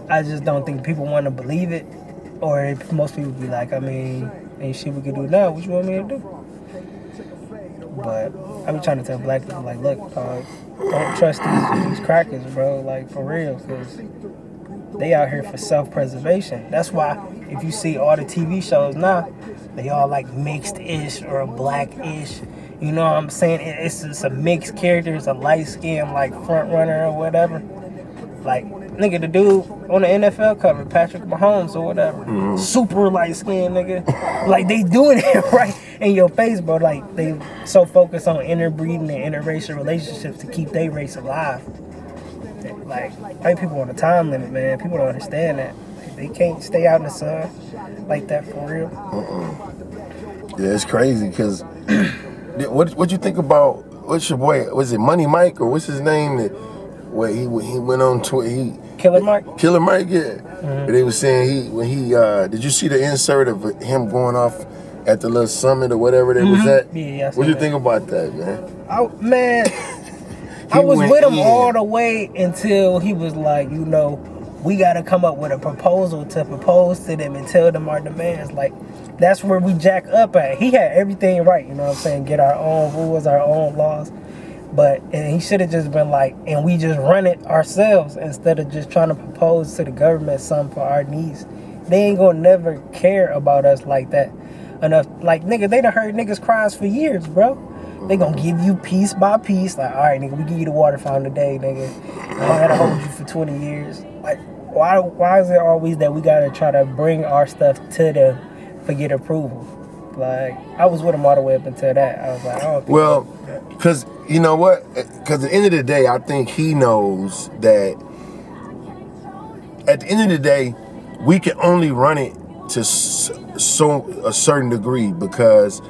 I just don't think people want to believe it, or if most people be like, I mean, ain't shit we can do now. What you want me to do? But I be trying to tell black people, like, look, don't trust these crackers, bro. Like, for real, because they out here for self-preservation. That's why if you see all the TV shows now, they all like mixed-ish or black-ish. You know what I'm saying? It's just a mixed character. It's a light-skinned, like, front runner or whatever. Like, nigga, the dude on the NFL cover, Patrick Mahomes or whatever, super light-skinned, nigga. Like, they doing it right in your face, bro. Like, they so focused on interbreeding and interracial relationships to keep their race alive. Like, white people on a time limit, man. People don't understand that. They can't stay out in the sun like that for real. Yeah, it's crazy because what you think about, what's your boy, was it Money Mike or what's his name, that where he went on Twitter, Killer Mike, yeah. But they was saying did you see the insert of him going off at the little summit or whatever they was at? Yeah, what you think about that, man? Man, I was with him all the way until he was like, you know, we got to come up with a proposal to propose to them and tell them our demands. Like, that's where we jack up at. He had everything right, you know what I'm saying? Get our own rules, our own laws. And he should have just been like, and we just run it ourselves instead of just trying to propose to the government something for our needs. They ain't gonna never care about us like that enough. Like, nigga, they done heard niggas cries for years, bro. They gonna give you piece by piece. Like, all right, nigga, we give you the water fountain today, nigga. I gotta hold you for 20 years. Like, why is it always that we gotta try to bring our stuff to them for get approval? Like, I was with him all the way up until that. I was like, I don't think. Well, because you know what? Because at the end of the day, I think he knows that at the end of the day, we can only run it to a certain degree because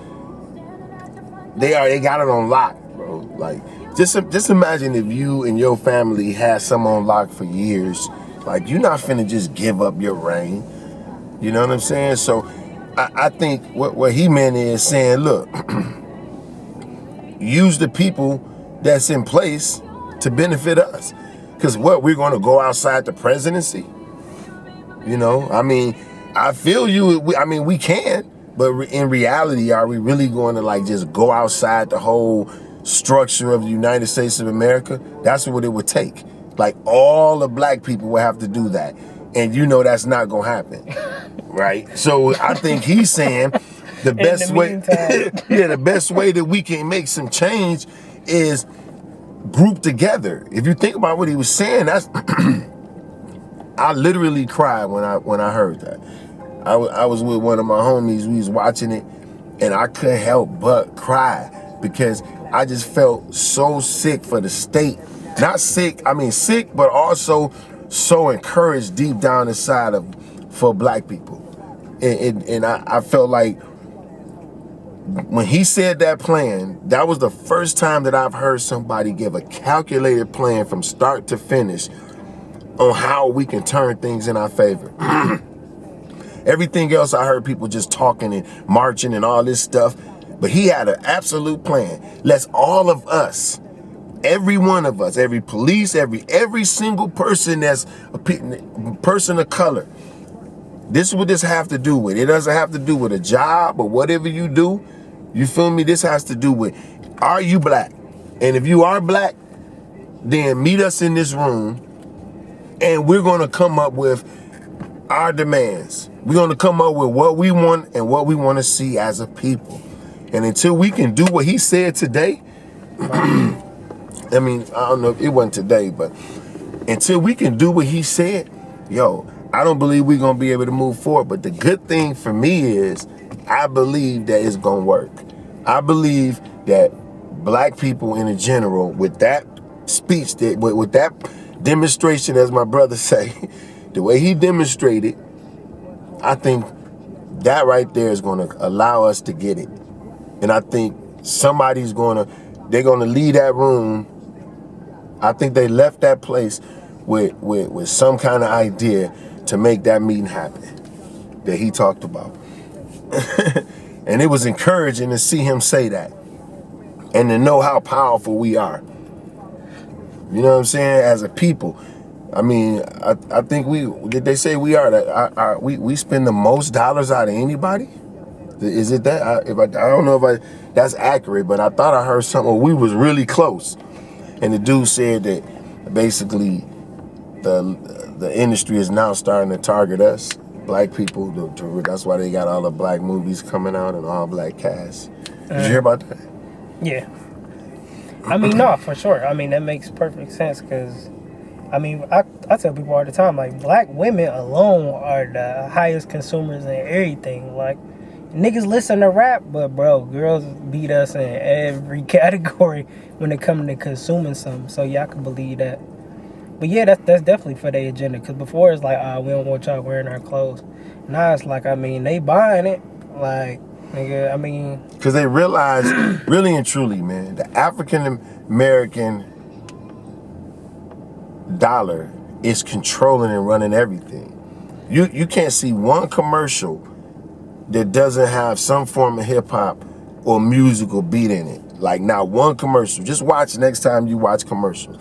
they got it on lock, bro. Like, just imagine if you and your family had some on lock for years. Like, you're not finna just give up your reign. You know what I'm saying? So I think what he meant is saying, look, use the people that's in place to benefit us. Because we're going to go outside the presidency? You know, I mean, I feel you. We can. But in reality, are we really going to like just go outside the whole structure of the United States of America? That's what it would take. Like, all the black people would have to do that. And you know that's not going to happen. Right? So I think he's saying the best way, the best way that we can make some change is group together. If you think about what he was saying, that's I literally cried when I heard that. I was with one of my homies, we was watching it, and I couldn't help but cry because I just felt so sick for the state. Not sick, I mean sick, but also so encouraged deep down inside for black people. And I felt like when he said that plan, that was the first time that I've heard somebody give a calculated plan from start to finish on how we can turn things in our favor. Everything else I heard people just talking and marching and all this stuff, but he had an absolute plan. Let's all of us, every one of us, every police, every single person that's a person of color, this is what this have to do with. It doesn't have to do with a job or whatever you do. You feel me? This has to do with, are you black? And if you are black, then meet us in this room and we're going to come up with our demands. We're going to come up with what we want and what we want to see as a people. And until we can do what he said today, I mean, I don't know if it wasn't today, but until we can do what he said, yo, I don't believe we're going to be able to move forward. But the good thing for me is I believe that it's going to work. I believe that black people in general, with that speech, with that demonstration, as my brother say, the way he demonstrated, I think that right there is going to allow us to get it. And I think they're going to leave that room. I think they left that place with some kind of idea to make that meeting happen that he talked about. And it was encouraging to see him say that and to know how powerful we are. You know what I'm saying? As a people, I mean, I think did they say we are we spend the most dollars out of anybody? Is it that? I don't know if that's accurate, but I thought I heard something. We was really close, and the dude said that basically the industry is now starting to target us, black people. That's why they got all the black movies coming out and all black casts. Did you hear about that? Yeah. I mean, no, for sure. I mean, that makes perfect sense because, I mean, I tell people all the time, like, black women alone are the highest consumers in everything. Like, niggas listen to rap, but, bro, girls beat us in every category when it comes to consuming something. So, y'all can believe that. But, yeah, that's definitely for their agenda because before it's like, we don't want y'all wearing our clothes. Now it's like, I mean, they buying it. Like, nigga, I mean... Because they realize, really and truly, man, the African American dollar is controlling and running everything. You can't see one commercial that doesn't have some form of hip hop or musical beat in it. Like, not one commercial. Just watch next time you watch commercials.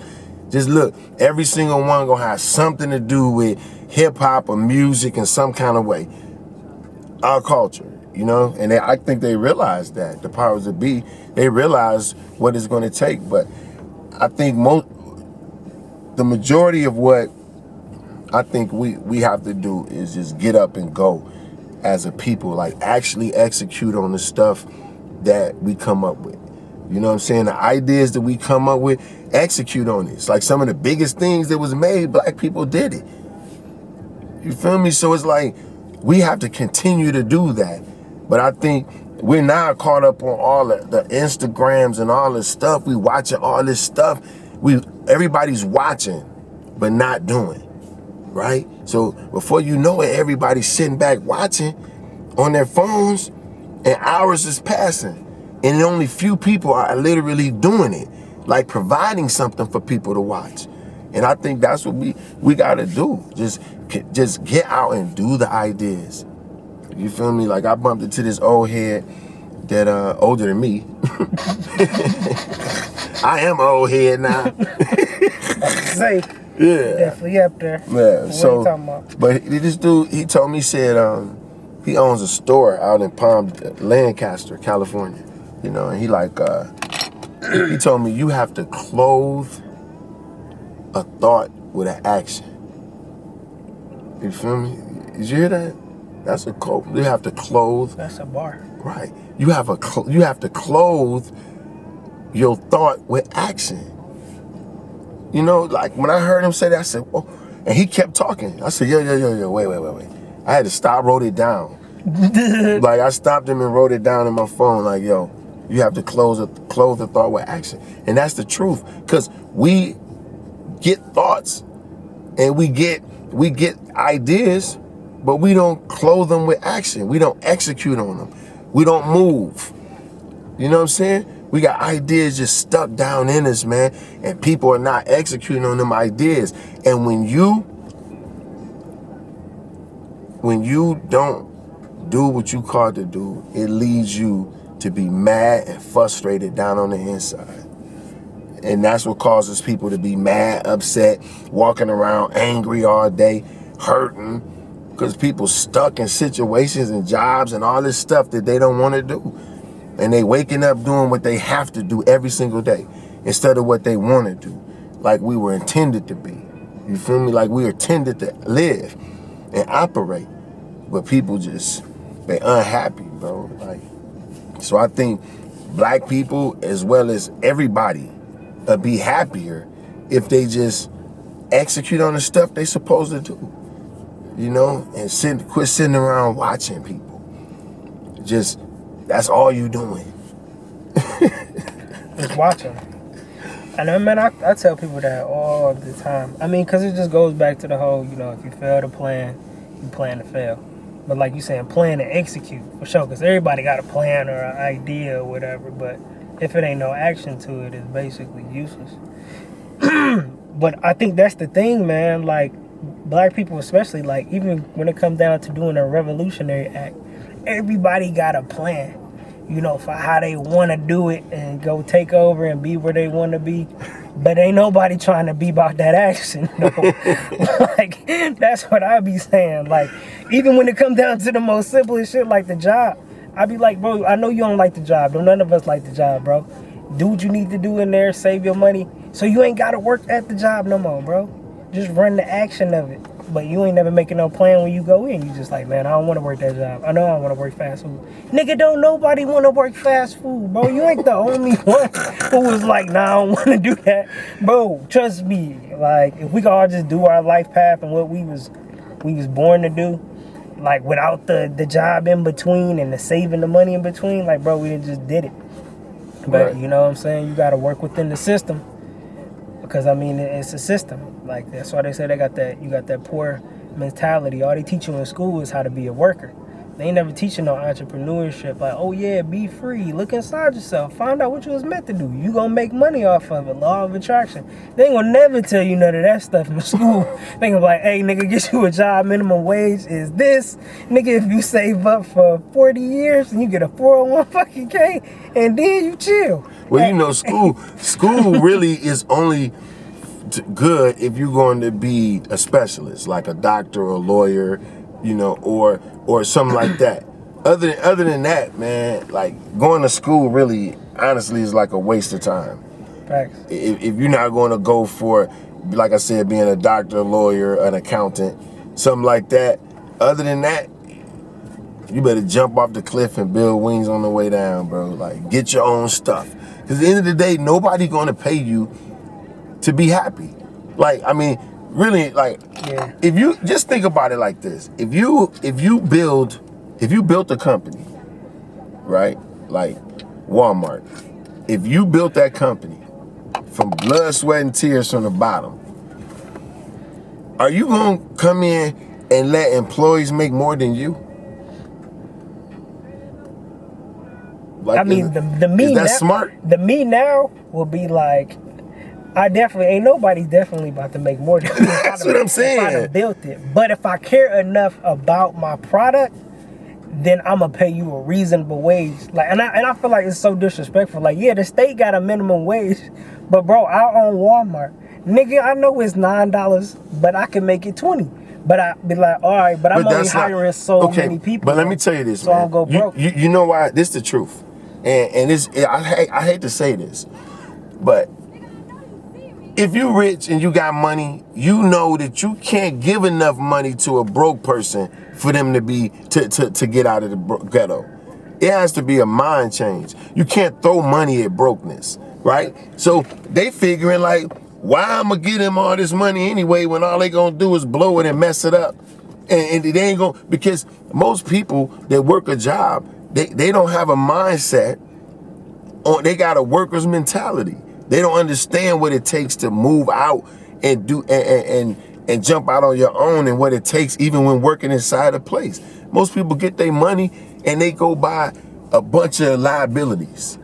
Just look, every single one gonna have something to do with hip hop or music in some kind of way. Our culture, you know, and I think they realize that, the powers that be, they realize what it's gonna take. But I think the majority of what I think we have to do is just get up and go as a people, like actually execute on the stuff that we come up with. You know what I'm saying? The ideas that we come up with, execute on it. It's like some of the biggest things that was made, black people did it. You feel me? So it's like, we have to continue to do that. But I think we're now caught up on all the Instagrams and all this stuff. We watching all this stuff. Everybody's watching, but not doing, right? So before you know it, everybody's sitting back watching on their phones and hours is passing. And only few people are literally doing it, like providing something for people to watch. And I think that's what we gotta do. Just get out and do the ideas. You feel me? Like, I bumped into this old head that older than me. I am an old head now. Say, yeah, definitely up there. Yeah. What So, you talking about? but this dude, he told me, he said he owns a store out in Lancaster, California. You know, and he he told me, you have to clothe a thought with an action. You feel me? Did you hear that? That's a quote. You have to clothe. That's a bar. Right. You have to clothe your thought with action. You know, like when I heard him say that, I said, oh, and he kept talking. I said, yo, wait. I had to stop, wrote it down. Like, I stopped him and wrote it down in my phone. Like, yo, you have to clothe the thought with action. And that's the truth. Because we get thoughts and we get ideas, but we don't clothe them with action. We don't execute on them. We don't move. You know what I'm saying? We got ideas just stuck down in us, man. And people are not executing on them ideas. And when you don't do what you called to do, it leads you to be mad and frustrated down on the inside. And that's what causes people to be mad, upset, walking around angry all day, hurting, because people stuck in situations and jobs and all this stuff that they don't want to do. And they waking up doing what they have to do every single day instead of what they want to do, like we were intended to be. You feel me? Like we were intended to live and operate. But people they unhappy, bro. Like, so I think black people, as well as everybody, be happier if they just execute on the stuff they supposed to do, you know, and quit sitting around watching people. Just, that's all you doing. Just watching. And I mean, I tell people that all the time. I mean, because it just goes back to the whole, you know, if you fail to plan, you plan to fail. But like you saying, plan and execute, for sure, because everybody got a plan or an idea or whatever, but if it ain't no action to it, it's basically useless. But I think that's the thing, man. Like, black people especially, like, even when it comes down to doing a revolutionary act, everybody got a plan. you know, for how they want to do it and go take over and be where they want to be. But ain't nobody trying to be about that action, no. Like, that's what I be saying. Like, even when it comes down to the most simplest shit like the job, I be like, bro, I know you don't like the job. Don't none of us like the job, bro. Do what you need to do in there, save your money, so you ain't got to work at the job no more, bro. Just run the action of it. But you ain't never making no plan when you go in. You just like, man, I don't want to work that job. I know I don't want to work fast food. Nigga, don't nobody want to work fast food, bro. You ain't the only one who was like, nah, I don't want to do that. Bro, trust me. Like, if we could all just do our life path and what we was born to do, like without the job in between and the saving the money in between, like, bro, we just did it. But right. You know what I'm saying? You got to work within the system. Because I mean, it's a system. Like, that's why they say you got that poor mentality. All they teach you in school is how to be a worker. They ain't never teaching no entrepreneurship. Like, oh yeah, be free. Look inside yourself. Find out what you was meant to do. You gonna make money off of it. Law of attraction. They ain't gonna never tell you none of that stuff in school. They gonna be like, hey nigga, get you a job. Minimum wage is this. Nigga, if you save up for 40 years and you get a 401 fucking K, and then you chill. Well, you know, school really is only good if you're going to be a specialist, like a doctor or a lawyer, you know, or something like that. Other than that, man, like going to school really, honestly, is like a waste of time. Facts. If you're not going to go for, like I said, being a doctor, a lawyer, an accountant, something like that. Other than that, you better jump off the cliff and build wings on the way down, bro. Like, get your own stuff. Because at the end of the day, nobody going to pay you to be happy. Like, I mean, really, like, yeah. If you just think about it like this, if you built a company, right, like Walmart, if you built that company from blood, sweat, and tears from the bottom, are you gonna come in and let employees make more than you? Like, I mean, the me is that now, smart? The me now will be like, ain't nobody definitely about to make more than me. That's what I'm saying. If I done built it. But if I care enough about my product, then I'm gonna pay you a reasonable wage. Like, and I feel like it's so disrespectful. Like, yeah, the state got a minimum wage, but bro, I own Walmart. Nigga, I know it's $9, but I can make it 20. But I be like, all right, but I'm only hiring so many people. But let me tell you this, so man. I'll go broke. You know why? This is the truth. And this, I hate to say this, but if you rich and you got money, you know that you can't give enough money to a broke person for them to get out of the ghetto. It has to be a mind change. You can't throw money at brokenness, right? So they figuring like, why I'm gonna give them all this money anyway when all they gonna do is blow it and mess it up, and they ain't gonna, because most people that work a job, they don't have a mindset, or they got a worker's mentality. They don't understand what it takes to move out and do and jump out on your own, and what it takes even when working inside a place. Most people get their money and they go buy a bunch of liabilities.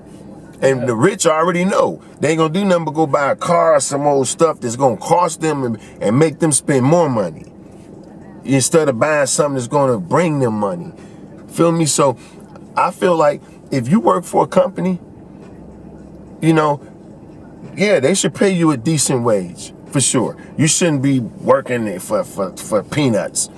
And the rich already know they ain't gonna do nothing but go buy a car or some old stuff that's gonna cost them and make them spend more money instead of buying something that's gonna bring them money. Feel me? So I feel like if you work for a company, you know, yeah, they should pay you a decent wage for sure. You shouldn't be working for peanuts,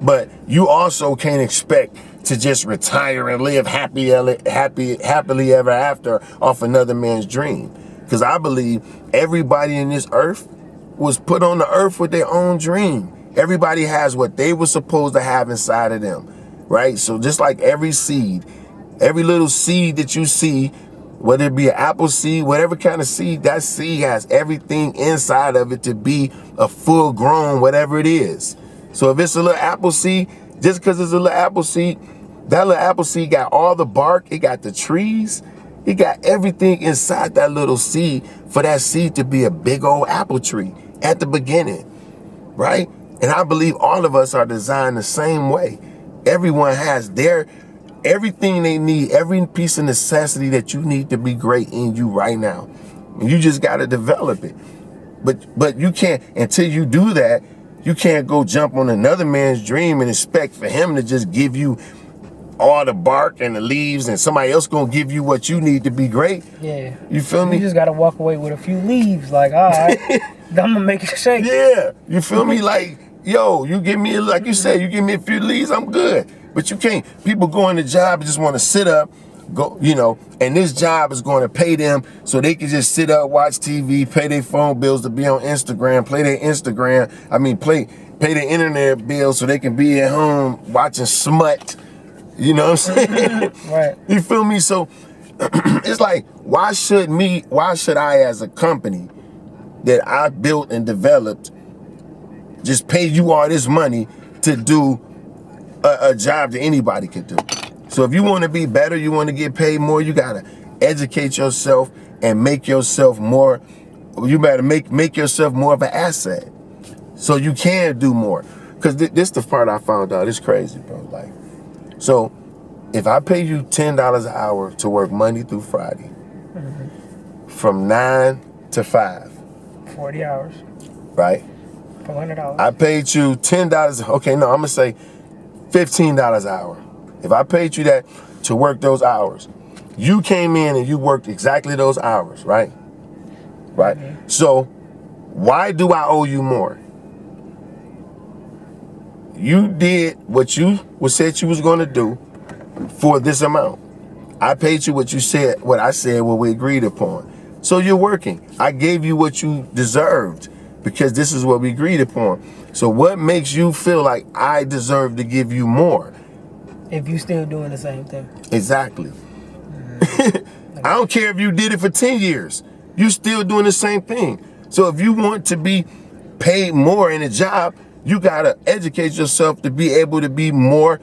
but you also can't expect to just retire and live happily ever after off another man's dream. Because I believe everybody in this earth was put on the earth with their own dream. Everybody has what they were supposed to have inside of them, right? So just like every seed, every little seed that you see, whether it be an apple seed, whatever kind of seed, that seed has everything inside of it to be a full grown whatever it is. So if it's a little apple seed, just because it's a little apple seed, that little apple seed got all the bark, it got the trees, it got everything inside that little seed for that seed to be a big old apple tree at the beginning, right? And I believe all of us are designed the same way. Everyone has everything they need, every piece of necessity that you need to be great in you right now. And you just got to develop it. But you can't, until you do that, you can't go jump on another man's dream and expect for him to just give you all the bark and the leaves, and somebody else gonna give you what you need to be great. Yeah. You feel me? You just gotta walk away with a few leaves. Like, all right, I'm gonna make it shake. Yeah. You feel me? Like, yo, you give me, like you said, you give me a few leaves, I'm good. But you can't. People go in the job and just want to sit up, go, you know, and this job is going to pay them so they can just sit up, watch TV, pay their phone bills to be on Instagram, pay their internet bills so they can be at home watching smut. You know what I'm saying? Right. You feel me? So it's like, why should I as a company that I built and developed just pay you all this money to do a job that anybody could do? So if you want to be better, you want to get paid more, you got to educate yourself and make yourself more, you better make yourself more of an asset so you can do more. Because this is the part I found out. It's crazy, bro. Like, so if I pay you $10 an hour to work Monday through Friday, from 9 to 5. 40 hours. Right? $400. I paid you $10. Okay, no, I'm going to say $15 an hour. If I paid you that to work those hours, you came in and you worked exactly those hours, right? Right. So why do I owe you more? You did what you said you was going to do for this amount. I paid you what you said, what we agreed upon. So you're working. I gave you what you deserved because this is what we agreed upon. So what makes you feel like I deserve to give you more? If you still doing the same thing. Exactly. I don't care if you did it for 10 years. You still doing the same thing. So if you want to be paid more in a job, you got to educate yourself to be able to be more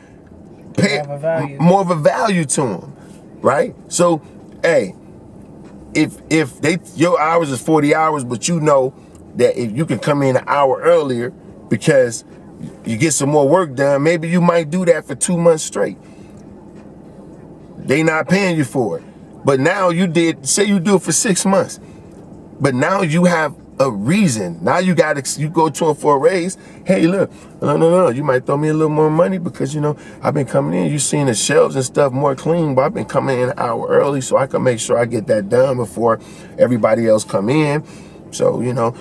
of a value to them, right? So, hey, if your hours is 40 hours, but you know that if you can come in an hour earlier because you get some more work done, maybe you might do that for 2 months straight. They not paying you for it. But now say you do it for 6 months. But now you have a reason. Now you go to them for a raise. Hey, look, no, you might throw me a little more money because, you know, I've been coming in. You seen the shelves and stuff more clean, but I've been coming in an hour early so I can make sure I get that done before everybody else come in. So, you know,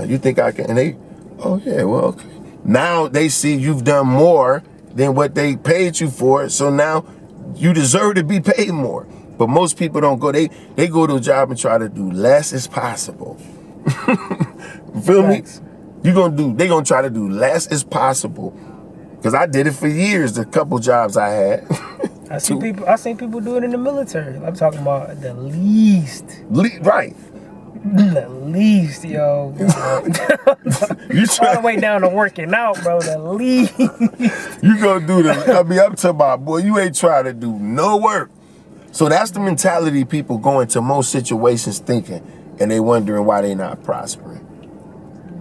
you think I can, and they, oh yeah, well, okay. Now they see you've done more than what they paid you for, so now you deserve to be paid more. But most people don't go, they go to a job and try to do less as possible. Feel me? They gonna try to do less as possible. Cause I did it for years, the couple jobs I had. I seen people do it in the military. I'm talking about the least. Right. The least, yo. You all the way down to working out, bro. The least. You gonna do I'm talking about, boy, you ain't trying to do no work. So that's the mentality people go into most situations thinking, and they wondering why they not prospering.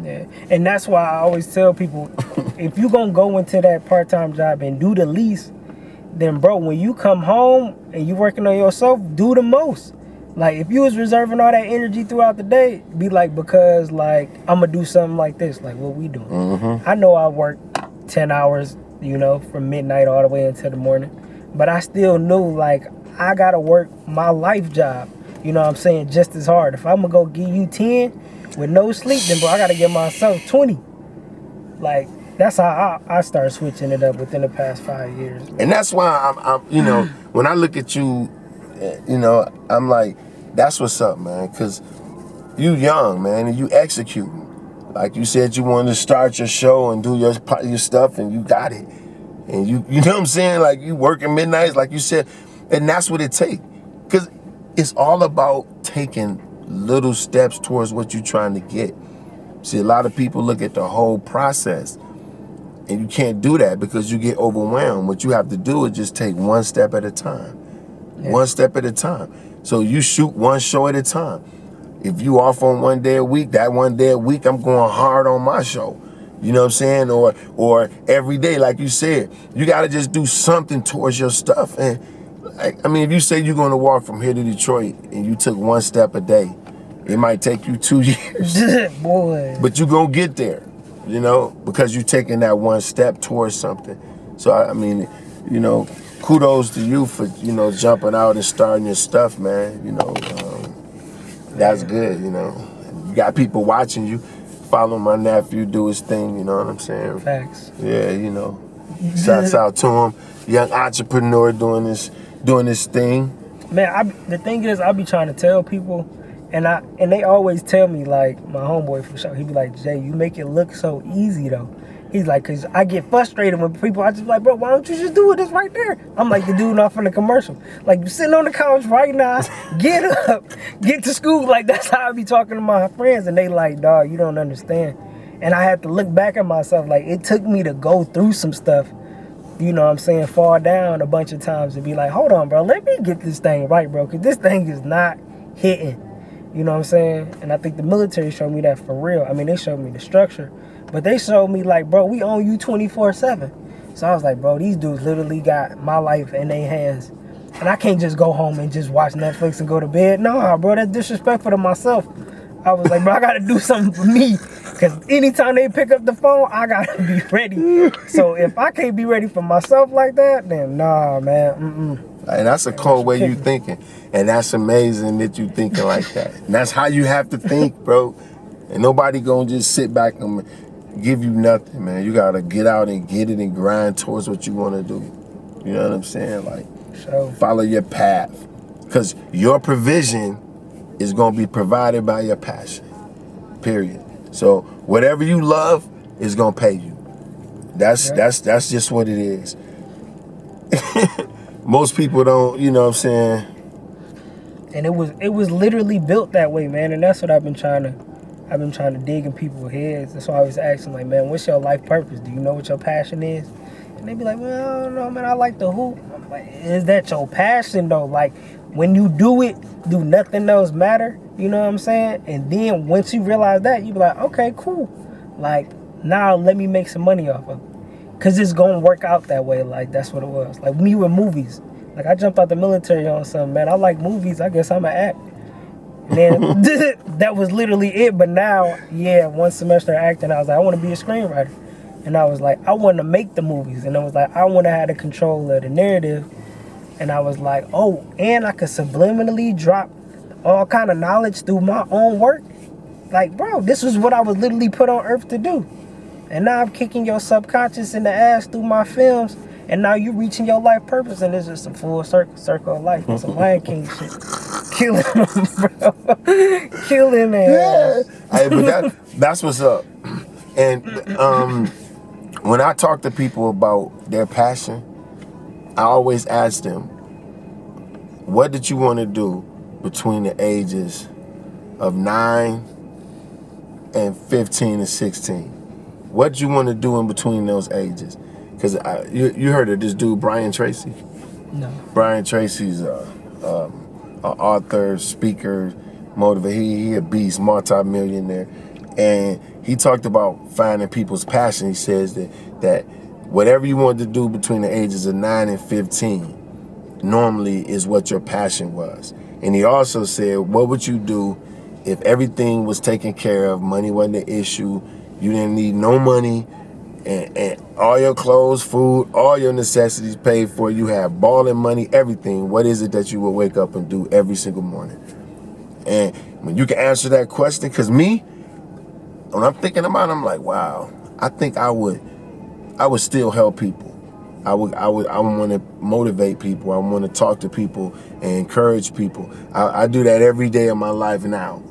Yeah, and that's why I always tell people, if you gonna go into that part-time job and do the least, then bro, when you come home and you working on yourself, do the most. Like, if you was reserving all that energy throughout the day, be like, because, like, I'm going to do something like this, like what we doing. I know I work 10 hours, you know, from midnight all the way until the morning. But I still knew, like, I got to work my life job, you know what I'm saying, just as hard. If I'm going to go give you 10 with no sleep, then, bro, I got to give myself 20. Like, that's how I started switching it up within the past 5 years. And that's why I'm you know, when I look at you, you know, I'm like, that's what's up, man, because you young, man, and you executing. Like you said, you wanted to start your show and do your stuff, and you got it. And you know what I'm saying? Like, you working midnights, like you said, and that's what it takes. Because it's all about taking little steps towards what you're trying to get. See, a lot of people look at the whole process, and you can't do that because you get overwhelmed. What you have to do is just take one step at a time. Yeah. One step at a time. So you shoot one show at a time. If you off on one day a week, that one day a week, I'm going hard on my show. You know what I'm saying? Or every day, like you said, you got to just do something towards your stuff. And I mean, if you say you're going to walk from here to Detroit and you took one step a day, it might take you 2 years. Boy. But you're going to get there, you know, because you're taking that one step towards something. So, I mean, you know, kudos to you for, jumping out and starting your stuff, man. That's good, You got people watching you. Follow my nephew, do his thing, you know what I'm saying? Facts. Yeah, Shouts out to him. Young entrepreneur doing this thing. Man, the thing is, I be trying to tell people, and they always tell me, like, my homeboy for sure, he be like, Jay, you make it look so easy, though. He's like, because I get frustrated when people, I just be like, bro, why don't you just do it? It's right there. I'm like the dude off in the commercial. Like, you sitting on the couch right now, get up, get to school. Like, that's how I be talking to my friends, and they like, dog, you don't understand. And I had to look back at myself. Like, it took me to go through some stuff, you know what I'm saying, fall down a bunch of times and be like, hold on, bro, let me get this thing right, bro, because this thing is not hitting. You know what I'm saying? And I think the military showed me that for real. I mean, they showed me the structure. But they showed me, like, bro, we own you 24/7. So I was like, bro, these dudes literally got my life in their hands. And I can't just go home and just watch Netflix and go to bed. No, bro, that's disrespectful to myself. I was like, bro, I got to do something for me. Because anytime they pick up the phone, I got to be ready. So if I can't be ready for myself like that, then nah, man. And that's a cold way you thinking. And that's amazing that you thinking like that. And that's how you have to think, bro. And nobody going to just sit back and give you nothing, man. You gotta get out and get it and grind towards what you want to do. You know what I'm saying? Like, follow your path, because your provision is gonna be provided by your passion. Period. So whatever you love is gonna pay you. That's just what it is. Most people don't, you know what I'm saying? And it was literally built that way, man. And that's what I've been trying to dig in people's heads. That's why I was asking, like, man, what's your life purpose? Do you know what your passion is? And they be like, well, I don't know, man, I like to hoop. I'm like, is that your passion, though? Like, when you do it, do nothing else matter? You know what I'm saying? And then once you realize that, you be like, okay, cool. Like, now let me make some money off of it. Because it's going to work out that way. Like, that's what it was. Like, me with movies. Like, I jumped out the military on something, man. I like movies. I guess I'm an act. And then that was literally it. But now, one semester of acting, I was like, I want to be a screenwriter. And I was like, I want to make the movies. And I was like, I want to have the control of the narrative. And I was like, oh, and I could subliminally drop all kind of knowledge through my own work. Like, bro, this is what I was literally put on earth to do. And now I'm kicking your subconscious in the ass through my films. And now you're reaching your life purpose. And it's just a full circle of life. It's some Lion King shit. Killing them, bro. Killing them. Yeah. Hey, but that's what's up. And when I talk to people about their passion, I always ask them, what did you want to do between the ages of 9 and 15 and 16? What did you want to do in between those ages? Because you heard of this dude, Brian Tracy? No. Brian Tracy's an author, speaker, motivator. He a beast, multi-millionaire. And he talked about finding people's passion. He says that whatever you want to do between the ages of 9 and 15 normally is what your passion was. And he also said, what would you do if everything was taken care of, money wasn't an issue, you didn't need no money, and all your clothes, food, all your necessities paid for, you have balling money, everything. What is it that you would wake up and do every single morning? And when you can answer that question, because me, when I'm thinking about it, I'm like, wow, I think I would still help people. I want to motivate people. I want to talk to people and encourage people. I do that every day of my life now.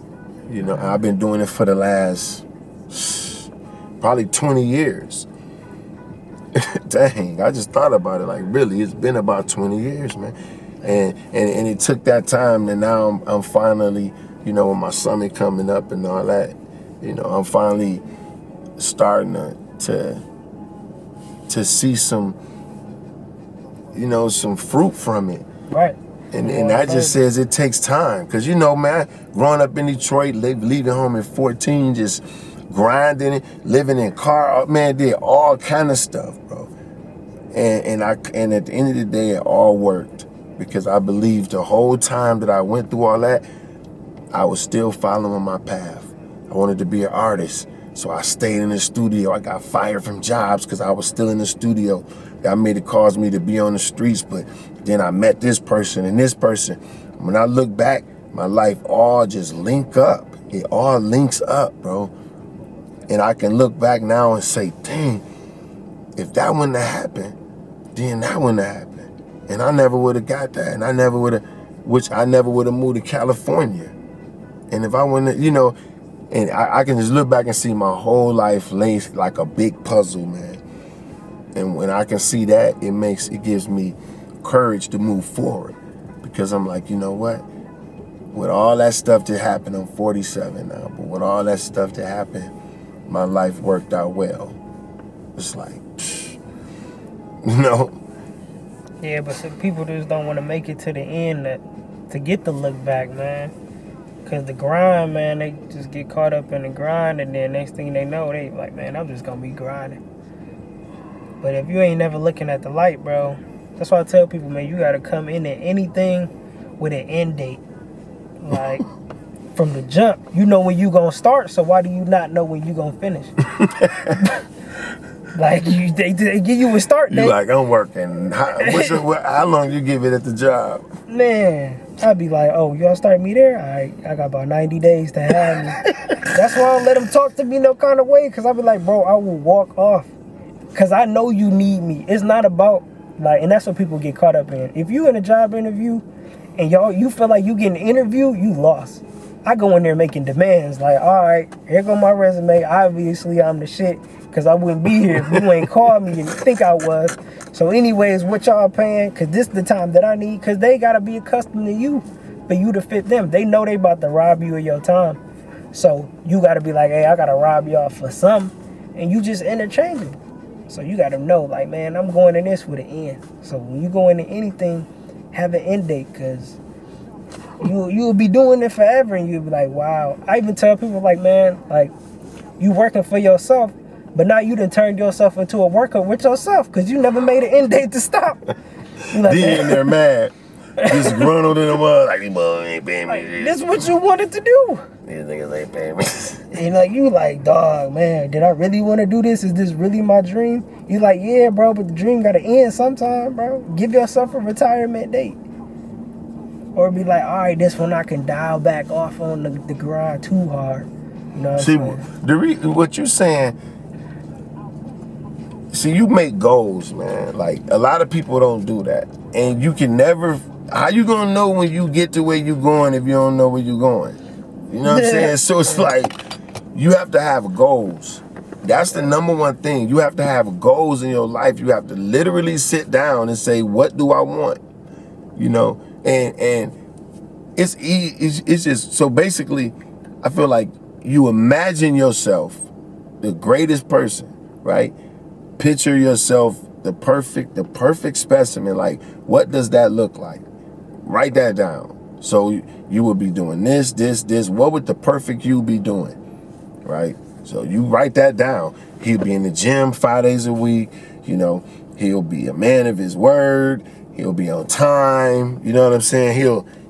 You know, I've been doing it for the last probably 20 years. Dang, I just thought about it. Like, really, it's been about 20 years, man. And it took that time, and now I'm finally, you know, with my summit coming up and all that, you know, I'm finally starting to see some, you know, some fruit from it. Right. And that just says it takes time. Because, you know, man, growing up in Detroit, leaving home at 14, just grinding it, living in car, man, did all kind of stuff, bro. And at the end of the day, it all worked. Because I believed the whole time that I went through all that, I was still following my path. I wanted to be an artist. So I stayed in the studio. I got fired from jobs because I was still in the studio. That made it cause me to be on the streets. But then I met this person and this person. When I look back, my life all just link up. It all links up, bro. And I can look back now and say, dang, if that wouldn't have happened, then that wouldn't have happened. And I never would have got that. And I never would have moved to California. And if I wouldn't, you know, and I can just look back and see my whole life laid like a big puzzle, man. And when I can see that, it gives me courage to move forward. Because I'm like, you know what? With all that stuff that happened, I'm 47 now, but with all that stuff that happened, my life worked out well. It's like, you know? Yeah, but some people just don't want to make it to the end to get the look back, man. Because the grind, man, they just get caught up in the grind, and then next thing they know, they like, man, I'm just going to be grinding. But if you ain't never looking at the light, bro, that's why I tell people, man, you got to come into anything with an end date. Like, from the jump, you know when you going to start, so why do you not know when you going to finish? Like, they give you a start date. You like, I'm working. How long you give it at the job? Man, I'd be like, oh, y'all start me there? All right, I got about 90 days to have me. That's why I don't let them talk to me no kind of way, because I be like, bro, I will walk off. Because I know you need me. It's not about, like, and that's what people get caught up in. If you in a job interview and you feel like you getting interviewed, you lost. I go in there making demands, like, all right, here go my resume. Obviously, I'm the shit, because I wouldn't be here if you ain't called me and think I was. So anyways, what y'all paying? Because this is the time that I need, because they got to be accustomed to you for you to fit them. They know they about to rob you of your time. So you got to be like, hey, I got to rob y'all for some, and you just interchangeable. So you got to know, like, man, I'm going in this with an end. So when you go into anything, have an end date, because you'll be doing it forever, and you'll be like, wow. I even tell people, like, man, like, you working for yourself, but now you done turned yourself into a worker with yourself, because you never made an end date to stop. You like, Then they're mad. Just gruntled in the mud, like, these boys ain't paying me. This is what you wanted to do. These niggas ain't paying me. And like, you like, dog, man, did I really want to do this? Is this really my dream? You like, yeah, bro, but the dream got to end sometime, bro. Give yourself a retirement date. Or be like, all right, this one I can dial back off on the grind too hard. You know what I'm saying? What you saying, see, you make goals, man. Like, a lot of people don't do that. And you can never, how you gonna know when you get to where you going if you don't know where you going? You know what I'm saying? So it's like, you have to have goals. That's the number one thing. You have to have goals in your life. You have to literally sit down and say, what do I want? You know? And it's just, so basically, I feel like you imagine yourself the greatest person, right? Picture yourself the perfect specimen. Like, what does that look like? Write that down. So you would be doing this. What would the perfect you be doing, right? So you write that down. He'll be in the gym 5 days a week. You know, he'll be a man of his word. He'll be on time. You know what I'm saying?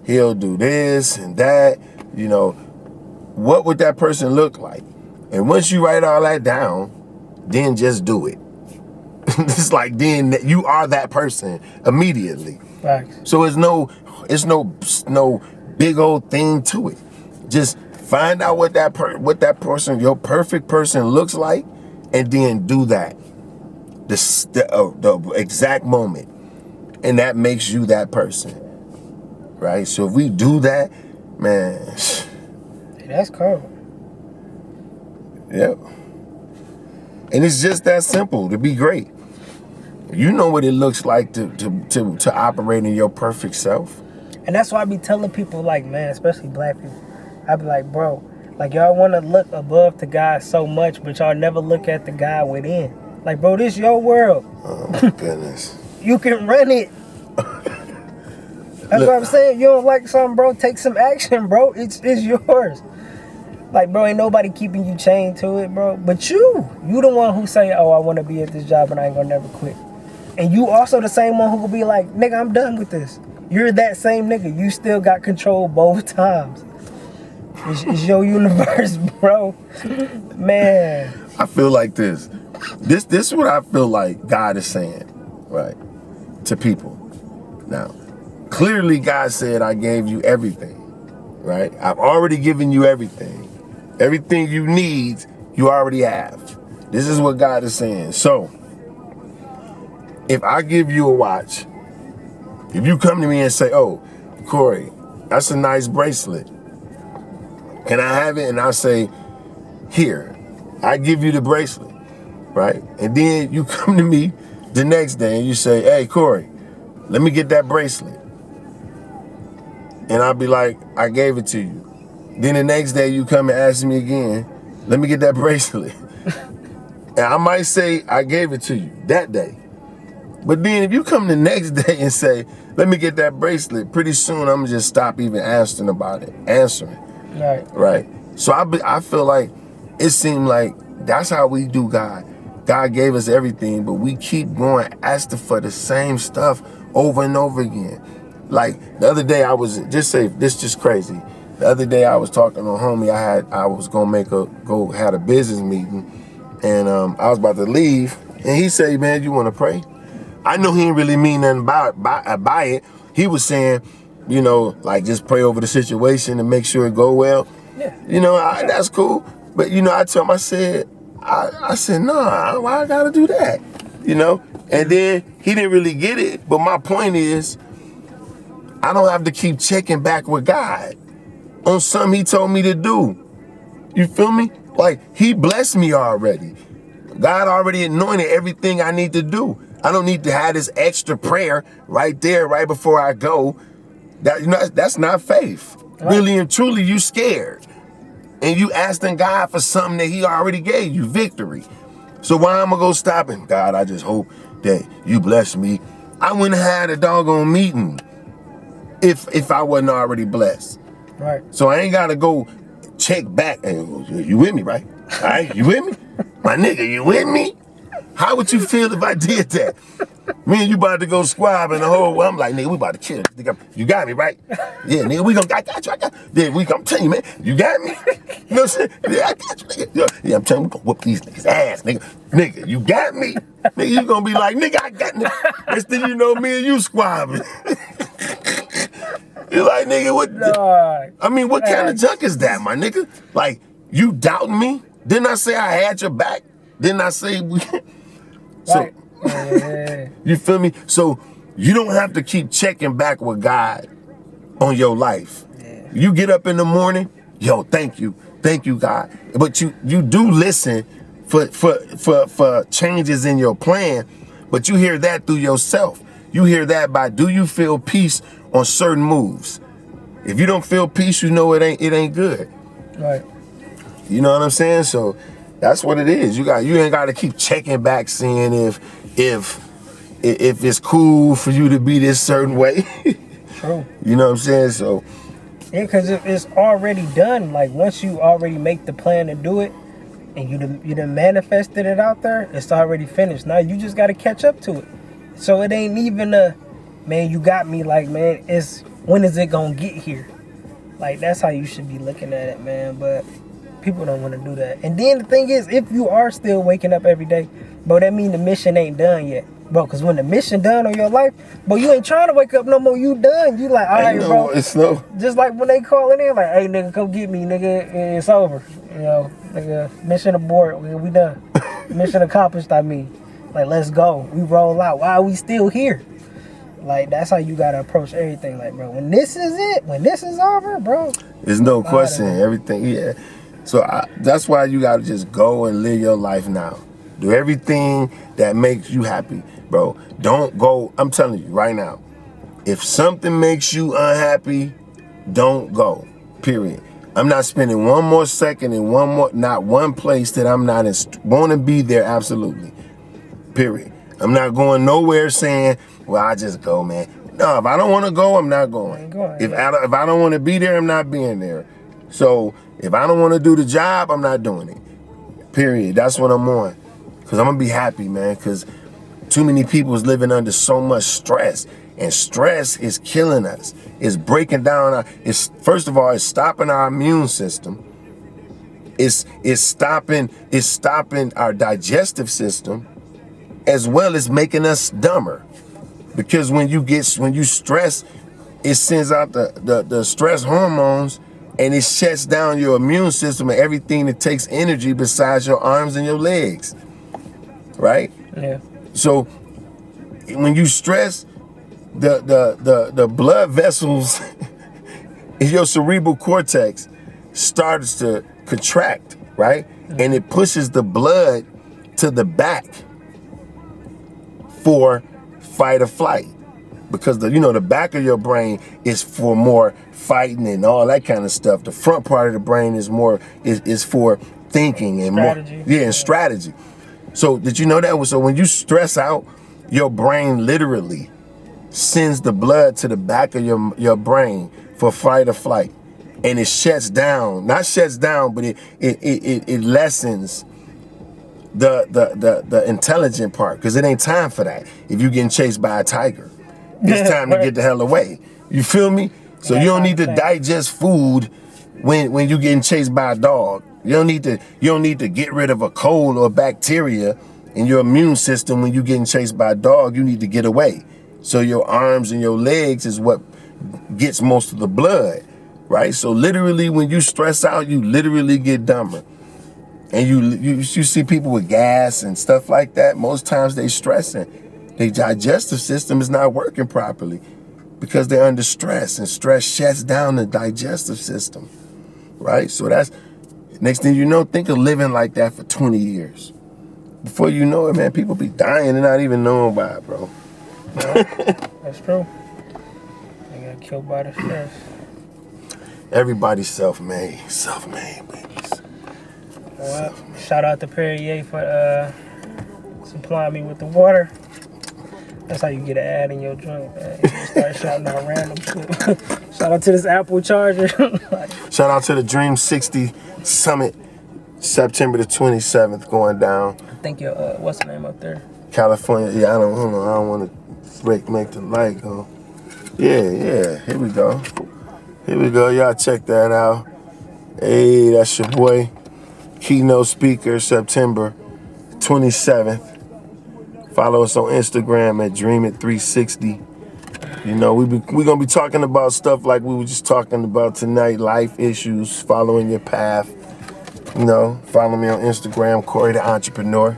He'll do this and that. You know, what would that person look like? And once you write all that down, then just do it. It's like, then you are that person immediately. Facts. So it's no big old thing to it. Just find out what that person, your perfect person, looks like, and then do that. The exact moment. And that makes you that person, right? So if we do that, man. That's cool. Yep. And it's just that simple to be great. You know what it looks like to operate in your perfect self. And that's why I be telling people, like, man, especially black people, I be like, bro, like, y'all want to look above the guy so much, but y'all never look at the guy within. Like, bro, this your world. Oh, my goodness. You can run it. That's what I'm saying. You don't like something, bro, take some action, bro. It's yours. Like, bro, ain't nobody keeping you chained to it, bro. But you the one who say, oh, I want to be at this job and I ain't gonna never quit. And you also the same one who will be like, nigga, I'm done with this. You're that same nigga. You still got control both times. It's your universe, bro. Man. I feel like this. This is what I feel like God is saying, right, to people. Now, clearly God said, I gave you everything, right? I've already given you everything. Everything you need, you already have. This is what God is saying. So, if I give you a watch, if you come to me and say, oh, Corey, that's a nice bracelet. Can I have it? And I say, here, I give you the bracelet, right? And then you come to me the next day and you say, hey, Corey, let me get that bracelet. And I'll be like, I gave it to you. Then the next day you come and ask me again, let me get that bracelet. And I might say, I gave it to you that day. But then if you come the next day and say, let me get that bracelet, pretty soon I'm gonna just stop even answering about it. Right. So I feel like it seemed like that's how we do God. God gave us everything, but we keep going asking for the same stuff over and over again. Like the other day I was just crazy. The other day I was talking to a homie. I was gonna had a business meeting, and I was about to leave, and he said, man, you wanna pray? I know he didn't really mean nothing by it. He was saying, you know, like just pray over the situation and make sure it go well. Yeah. You know, that's cool. But you know, I told him, I said, nah, why I gotta do that? You know? And then he didn't really get it. But my point is, I don't have to keep checking back with God on something he told me to do. You feel me? Like, he blessed me already. God already anointed everything I need to do. I don't need to have this extra prayer right there, right before I go. That's not faith. Right. Really and truly, you scared. And you asking God for something that he already gave you, victory. So why I'm gonna go stop him? God, I just hope that you bless me. I wouldn't have had a doggone meeting if I wasn't already blessed. Right. So I ain't gotta go check back. You with me, right? All right, you with me? My nigga, you with me? How would you feel if I did that? Me and you about to go squab in the whole, I'm like, nigga, we about to kill this nigga. You got me, right? Yeah, nigga, I got you. Then I'm telling you, man, you got me? You know what I'm saying? Yeah, I got you, nigga. Yeah, I'm telling you, we gonna whoop these niggas' ass, nigga. Nigga, you got me? Nigga, you gonna be like, nigga, I got me. Next thing you know, me and you squabbing. You're like, nigga, what? What kind of junk is that, my nigga? Like, you doubting me? Didn't I say I had your back? Didn't I say we? So, right. Yeah. You feel me? So you don't have to keep checking back with God on your life. Yeah. You get up in the morning, yo, thank you, God. But you do listen for changes in your plan, but you hear that through yourself. You hear that by, do you feel peace on certain moves? If you don't feel peace, you know it ain't good. Right. You know what I'm saying? So that's what it is. You ain't got to keep checking back, seeing if it's cool for you to be this certain way. True. You know what I'm saying? So yeah, because it's already done. Like once you already make the plan to do it, and you done manifested it out there, it's already finished. Now you just got to catch up to it. So it ain't even man, you got me. Like, man, it's when is it gonna get here? Like that's how you should be looking at it, man. But people don't want to do that. And then the thing is, if you are still waking up every day, bro, that mean the mission ain't done yet, bro. Because when the mission done on your life, bro, you ain't trying to wake up no more. You done. You like, all right, bro. It's no. Just like when they calling in, like, hey, nigga, come get me, nigga. It's over. You know, nigga, mission abort. We done. Mission accomplished. I mean, like, let's go. We roll out. Why are we still here? Like, that's how you gotta approach everything. Like, bro, when this is it, when this is over, bro. There's no question. Everything, yeah. So that's why you gotta just go and live your life now. Do everything that makes you happy, bro. Don't go, I'm telling you right now, if something makes you unhappy, don't go, period. I'm not spending one more second in not one place that I'm not want to be there, absolutely, period. I'm not going nowhere saying, well, I just go, man. No, if I don't want to go, I'm not going. If I don't want to be there, I'm not being there. So if I don't want to do the job, I'm not doing it. Period. That's what I'm on. Because I'm going to be happy, man. Because too many people is living under so much stress. And stress is killing us. It's breaking down first of all, it's stopping our immune system. It's stopping our digestive system, as well as making us dumber. Because when you stress, it sends out the stress hormones, and it shuts down your immune system and everything that takes energy besides your arms and your legs. Right? Yeah. So when you stress, the blood vessels in your cerebral cortex starts to contract, right? And it pushes the blood to the back for fight or flight, because the back of your brain is for more fighting and all that kind of stuff. The front part of the brain is more is for thinking and strategy. And strategy. So did you know that? So when you stress out, your brain literally sends the blood to the back of your brain for fight or flight, and it shuts down. Not shuts down, but it lessens the intelligent part, because it ain't time for that. If you're getting chased by a tiger, it's time to get the hell away. You feel me? So you don't need to digest food when you're getting chased by a dog. You don't need to get rid of a cold or bacteria in your immune system when you're getting chased by a dog. You need to get away. So your arms and your legs is what gets most of the blood, right? So literally, when you stress out, you literally get dumber. And you see people with gas and stuff like that. Most times they stressing. Their digestive system is not working properly because they're under stress, and stress shuts down the digestive system, right? So that's, next thing you know, think of living like that for 20 years. Before you know it, man, people be dying and not even knowing about it, bro. Yeah, that's true. They got killed by the stress. Everybody's self-made, babies. Well, shout out to Perrier for supplying me with the water. That's how you get an ad in your joint, man. You start shouting out random shit. Shout out to this Apple charger. Shout out to the Dream 60 Summit, September the 27th, going down. I think your what's the name up there? California. Yeah, I don't want to make the light go. Yeah. Here we go. Y'all check that out. Hey, that's your boy. Keynote speaker, September 27th. Follow us on Instagram at DreamIt360. We're going to be talking about stuff like we were just talking about tonight, life issues, following your path. Follow me on Instagram, Coreytheentrepreneur.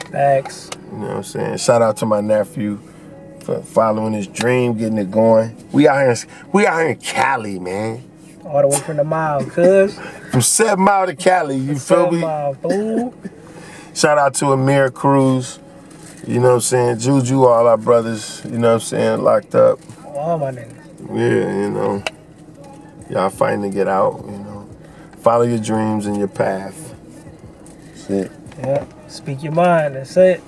Thanks. You know what I'm saying? Shout out to my nephew for following his dream, getting it going. We out here in Cali, man. All the way from the mile, cuz. From 7 Mile to Cali, you feel me? 7 Mile, fool. Shout out to Amir Cruz. You know what I'm saying? Juju, all our brothers, you know what I'm saying, locked up. All my niggas. Yeah, y'all fighting to get out, Follow your dreams and your path. That's it. Yeah, speak your mind, that's it.